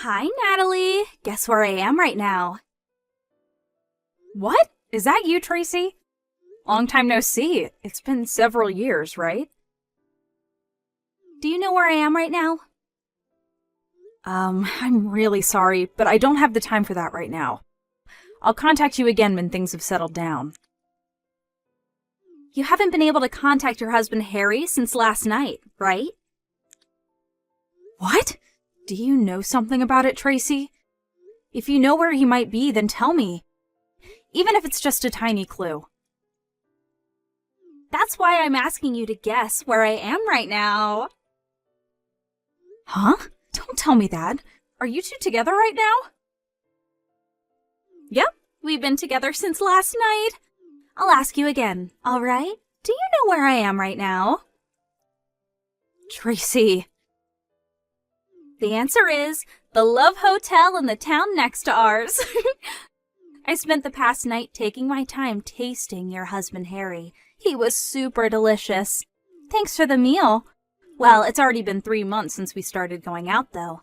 Hi, Natalie. Guess where I am right now? What? Is that you, Tracy? Long time no see. It's been several years, right? Do you know where I am right now? I'm really sorry, but I don't have the time for that right now. I'll contact you again when things have settled down. You haven't been able to contact your husband Harry since last night, right? What? Do you know something about it, Tracy? If you know where he might be, then tell me. Even if it's just a tiny clue. That's why I'm asking you to guess where I am right now. Huh? Don't tell me that. Are you two together right now? Yep, we've been together since last night. I'll ask you again, all right? Do you know where I am right now? Tracy. The answer is the Love Hotel in the town next to ours. I spent the past night taking my time tasting your husband Harry. He was super delicious. Thanks for the meal. Well, it's already been 3 months since we started going out, though.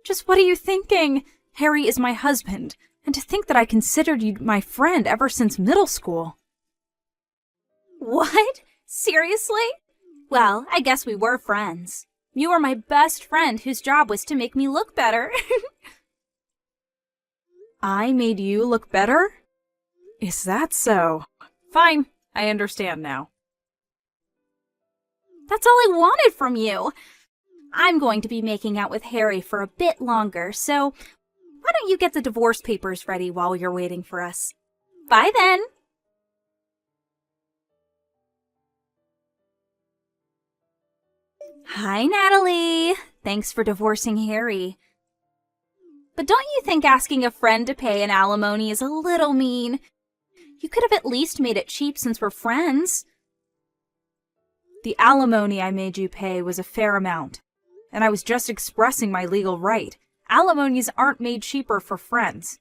Just what are you thinking? Harry is my husband, and to think that I considered you my friend ever since middle school. What? Seriously? Well, I guess we were friends. You were my best friend whose job was to make me look better. I made you look better? Is that so? Fine, I understand now. That's all I wanted from you. I'm going to be making out with Harry for a bit longer, so why don't you get the divorce papers ready while you're waiting for us? Bye then! Hi, Natalie. Thanks for divorcing Harry. But don't you think asking a friend to pay an alimony is a little mean? You could have at least made it cheap since we're friends. The alimony I made you pay was a fair amount, and I was just expressing my legal right. Alimonies aren't made cheaper for friends.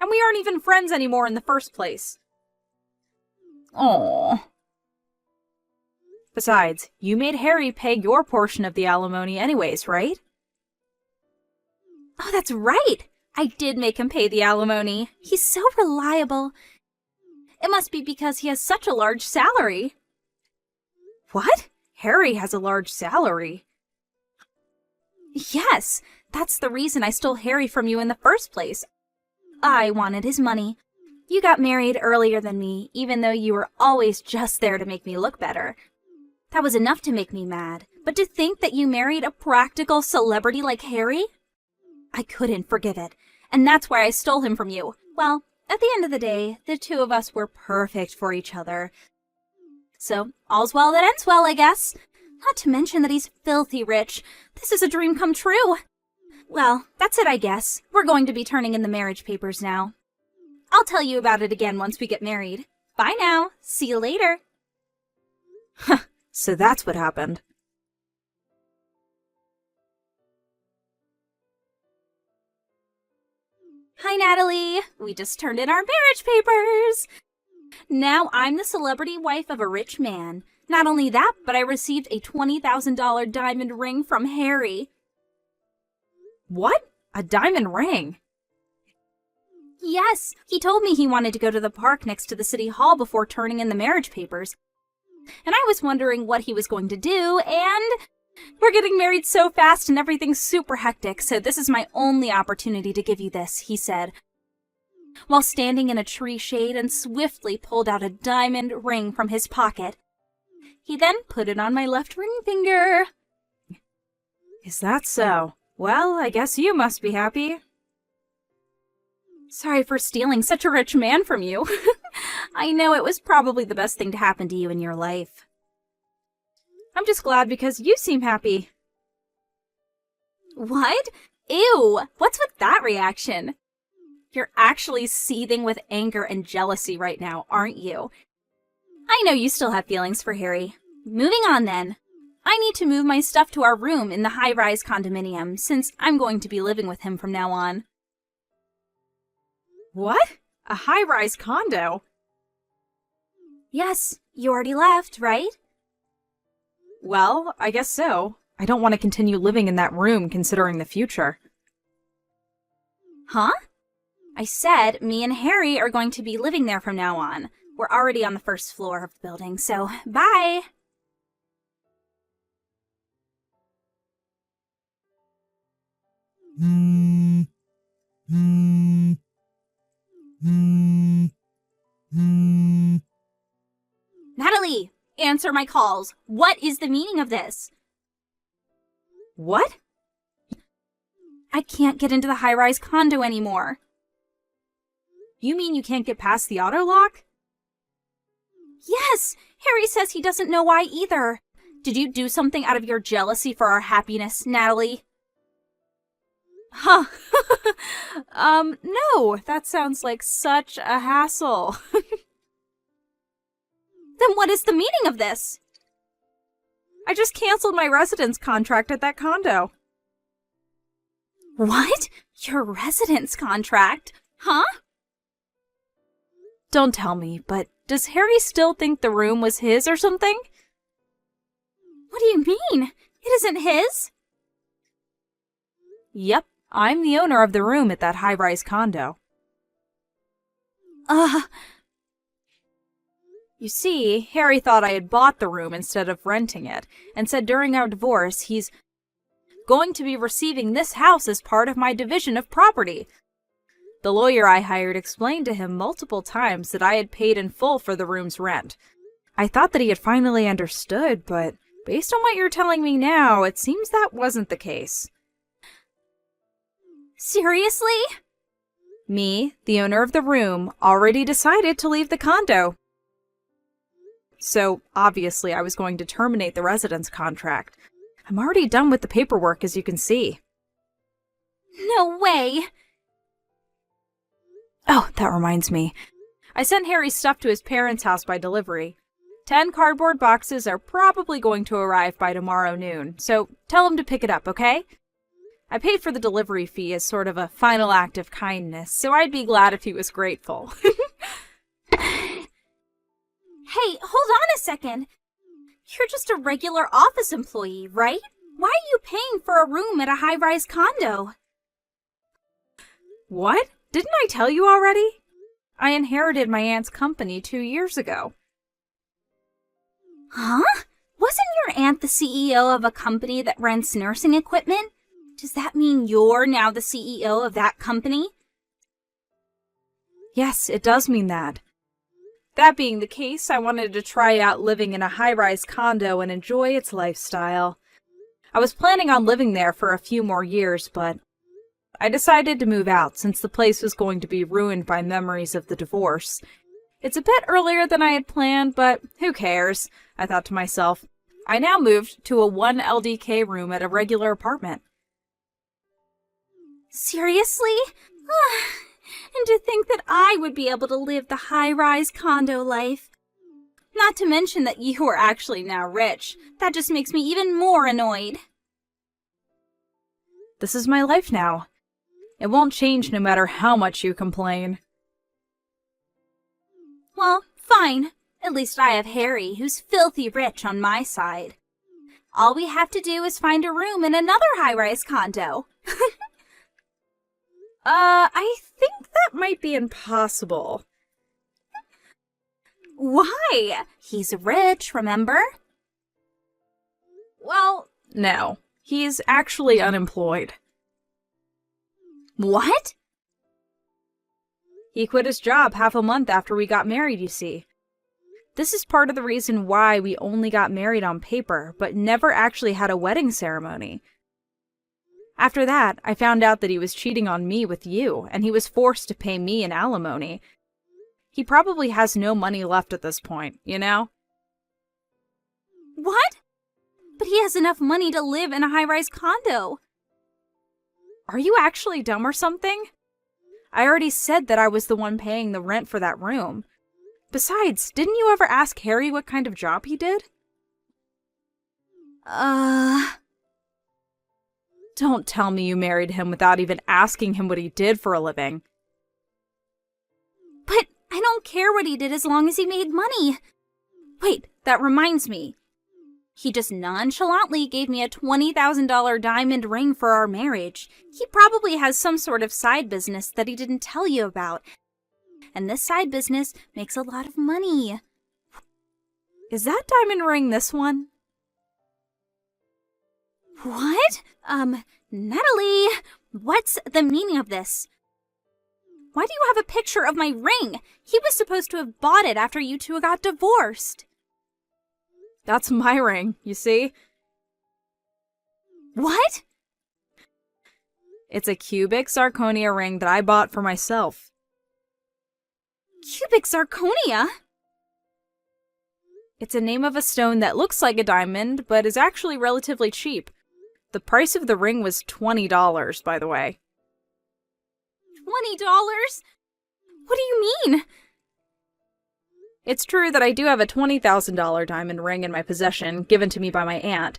And we aren't even friends anymore in the first place. Aww. Besides, you made Harry pay your portion of the alimony anyways, right? Oh, that's right! I did make him pay the alimony. He's so reliable. It must be because he has such a large salary. What? Harry has a large salary? Yes, that's the reason I stole Harry from you in the first place. I wanted his money. You got married earlier than me, even though you were always just there to make me look better. That was enough to make me mad. But to think that you married a practical celebrity like Harry? I couldn't forgive it, and that's why I stole him from you. Well, at the end of the day, the two of us were perfect for each other. So, all's well that ends well, I guess. Not to mention that he's filthy rich. This is a dream come true. Well, that's it, I guess. We're going to be turning in the marriage papers now. I'll tell you about it again once we get married. Bye now. See you later. So that's what happened. Hi, Natalie. We just turned in our marriage papers. Now I'm the celebrity wife of a rich man. Not only that, but I received a $20,000 diamond ring from Harry. What? A diamond ring? Yes, he told me he wanted to go to the park next to the city hall before turning in the marriage papers. And I was wondering what he was going to do, and we're getting married so fast and everything's super hectic, so this is my only opportunity to give you this, he said, while standing in a tree shade and swiftly pulled out a diamond ring from his pocket. He then put it on my left ring finger. Is that so? Well, I guess you must be happy. Sorry for stealing such a rich man from you. I know it was probably the best thing to happen to you in your life. I'm just glad because you seem happy. What? Ew! What's with that reaction? You're actually seething with anger and jealousy right now, aren't you? I know you still have feelings for Harry. Moving on then. I need to move my stuff to our room in the high-rise condominium, since I'm going to be living with him from now on. What? A high-rise condo? Yes, you already left, right? Well, I guess so. I don't want to continue living in that room considering the future. Huh? I said me and Harry are going to be living there from now on. We're already on the first floor of the building, so bye! Natalie, answer my calls. What is the meaning of this? What? I can't get into the high-rise condo anymore. You mean you can't get past the auto lock? Yes! Harry says he doesn't know why either. Did you do something out of your jealousy for our happiness, Natalie? Huh. No, that sounds like such a hassle. Then what is the meaning of this? I just canceled my residence contract at that condo. What? Your residence contract? Huh? Don't tell me, but does Harry still think the room was his or something? What do you mean? It isn't his? Yep, I'm the owner of the room at that high-rise condo. You see, Harry thought I had bought the room instead of renting it, and said during our divorce he's going to be receiving this house as part of my division of property. The lawyer I hired explained to him multiple times that I had paid in full for the room's rent. I thought that he had finally understood, but based on what you're telling me now, it seems that wasn't the case. Seriously? Me, the owner of the room, already decided to leave the condo. So, obviously, I was going to terminate the residence contract. I'm already done with the paperwork, as you can see. No way! Oh, that reminds me. I sent Harry's stuff to his parents' house by delivery. 10 cardboard boxes are probably going to arrive by tomorrow noon, so tell him to pick it up, okay? I paid for the delivery fee as sort of a final act of kindness, so I'd be glad if he was grateful. Hey, hold on a second. You're just a regular office employee, right? Why are you paying for a room at a high-rise condo? What? Didn't I tell you already? I inherited my aunt's company 2 years ago. Huh? Wasn't your aunt the CEO of a company that rents nursing equipment? Does that mean you're now the CEO of that company? Yes, it does mean that. That being the case, I wanted to try out living in a high-rise condo and enjoy its lifestyle. I was planning on living there for a few more years, but I decided to move out since the place was going to be ruined by memories of the divorce. It's a bit earlier than I had planned, but who cares? I thought to myself. I now moved to a 1 LDK room at a regular apartment. Seriously? And to think that I would be able to live the high-rise condo life. Not to mention that you are actually now rich. That just makes me even more annoyed. This is my life now. It won't change no matter how much you complain. Well, fine. At least I have Harry, who's filthy rich on my side. All we have to do is find a room in another high-rise condo. I think that might be impossible. Why? He's rich, remember? Well, no. He's actually unemployed. What? He quit his job half a month after we got married, you see. This is part of the reason why we only got married on paper, but never actually had a wedding ceremony. After that, I found out that he was cheating on me with you, and he was forced to pay me an alimony. He probably has no money left at this point, you know? What? But he has enough money to live in a high-rise condo. Are you actually dumb or something? I already said that I was the one paying the rent for that room. Besides, didn't you ever ask Harry what kind of job he did? Don't tell me you married him without even asking him what he did for a living. But I don't care what he did as long as he made money. Wait, that reminds me. He just nonchalantly gave me a $20,000 diamond ring for our marriage. He probably has some sort of side business that he didn't tell you about. And this side business makes a lot of money. Is that diamond ring this one? What? Natalie, what's the meaning of this? Why do you have a picture of my ring? He was supposed to have bought it after you two got divorced. That's my ring, you see? What? It's a cubic zirconia ring that I bought for myself. Cubic zirconia? It's a name of a stone that looks like a diamond, but is actually relatively cheap. The price of the ring was $20, by the way. $20? What do you mean? It's true that I do have a $20,000 diamond ring in my possession, given to me by my aunt,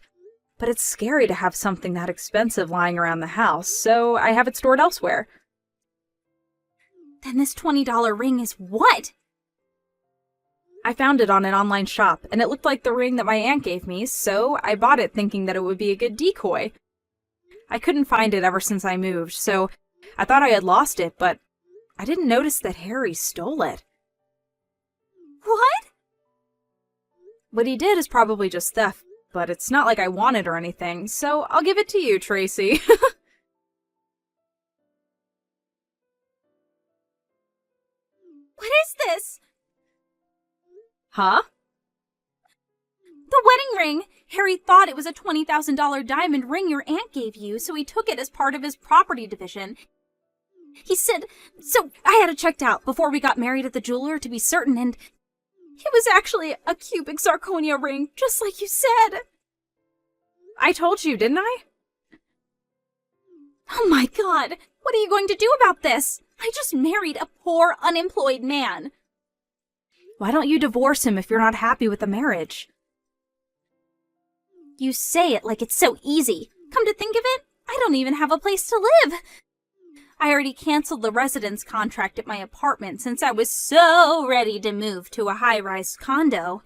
but it's scary to have something that expensive lying around the house, so I have it stored elsewhere. Then this $20 ring is what? I found it on an online shop, and it looked like the ring that my aunt gave me, so I bought it thinking that it would be a good decoy. I couldn't find it ever since I moved, so I thought I had lost it, but I didn't notice that Harry stole it. What? What he did is probably just theft, but it's not like I want it or anything, so I'll give it to you, Tracy. What is this? Huh? The wedding ring! Harry thought it was a $20,000 diamond ring your aunt gave you, so he took it as part of his property division. He said, so I had it checked out before we got married at the jeweler to be certain, and it was actually a cubic zirconia ring, just like you said. I told you, didn't I? Oh my God, what are you going to do about this? I just married a poor, unemployed man. Why don't you divorce him if you're not happy with the marriage? You say it like it's so easy. Come to think of it, I don't even have a place to live. I already canceled the residence contract at my apartment since I was so ready to move to a high-rise condo.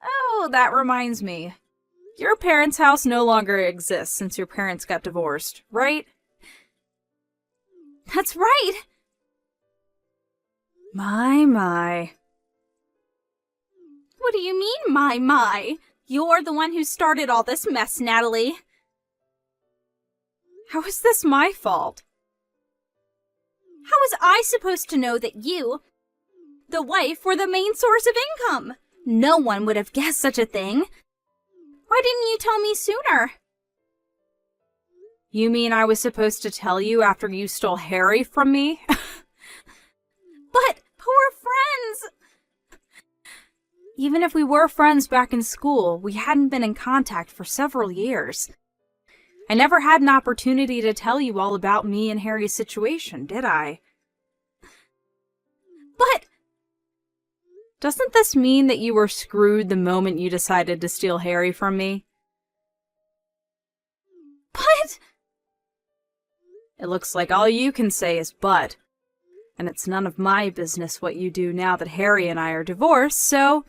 Oh, that reminds me. Your parents' house no longer exists since your parents got divorced, right? That's right. My. What do you mean, my? You're the one who started all this mess, Natalie. How is this my fault? How was I supposed to know that you, the wife, were the main source of income? No one would have guessed such a thing. Why didn't you tell me sooner? You mean I was supposed to tell you after you stole Harry from me? But poor friends! Even if we were friends back in school, we hadn't been in contact for several years. I never had an opportunity to tell you all about me and Harry's situation, did I? But doesn't this mean that you were screwed the moment you decided to steal Harry from me? But it looks like all you can say is but. And it's none of my business what you do now that Harry and I are divorced, so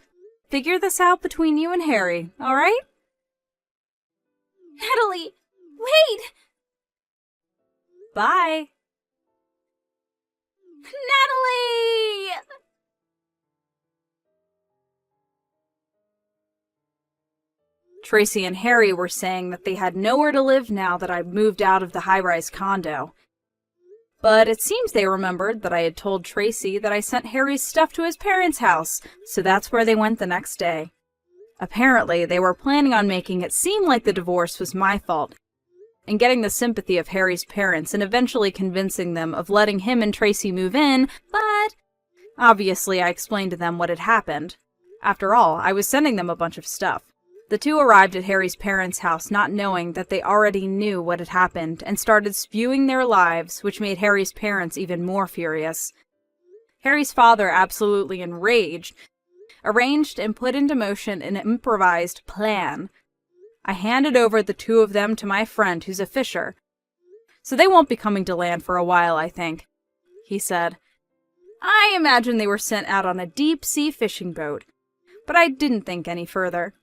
figure this out between you and Harry, all right? Natalie, wait! Bye! Natalie! Tracy and Harry were saying that they had nowhere to live now that I'd moved out of the high-rise condo. But it seems they remembered that I had told Tracy that I sent Harry's stuff to his parents' house, so that's where they went the next day. Apparently, they were planning on making it seem like the divorce was my fault, and getting the sympathy of Harry's parents and eventually convincing them of letting him and Tracy move in, but obviously I explained to them what had happened. After all, I was sending them a bunch of stuff. The two arrived at Harry's parents' house not knowing that they already knew what had happened and started spewing their lives, which made Harry's parents even more furious. Harry's father, absolutely enraged, arranged and put into motion an improvised plan. I handed over the two of them to my friend who's a fisher. So they won't be coming to land for a while, I think, he said. I imagine they were sent out on a deep-sea fishing boat. but I didn't think any further.